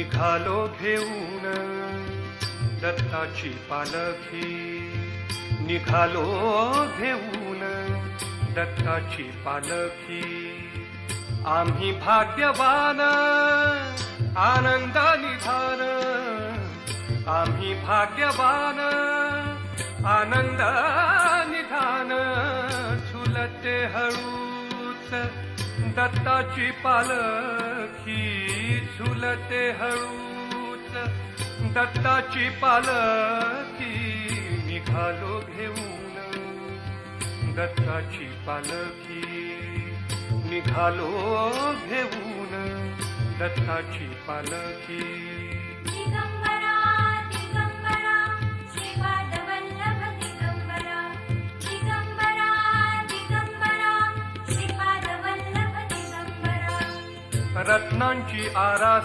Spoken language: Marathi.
निघालो घेऊन दत्ताची पालखी, निघालो घेऊन दत्ताची पालखी. आम्ही भाग्यवान आनंद निधान, आम्ही भाग्यवान आनंद निधान. झुलते हळूच दत्ताची पालखी, झुलते हळूच दत्ताची पालखी. निघालो घेऊन दत्ताची पालखी, निघालो घेऊन दत्ताची पालखी. दिगंबरा दिगंबरा श्रीपाद वल्लभ दिगंबरा, दिगंबरा दिगंबरा श्रीपाद वल्लभ दिगंबरा. रत्नांची आरास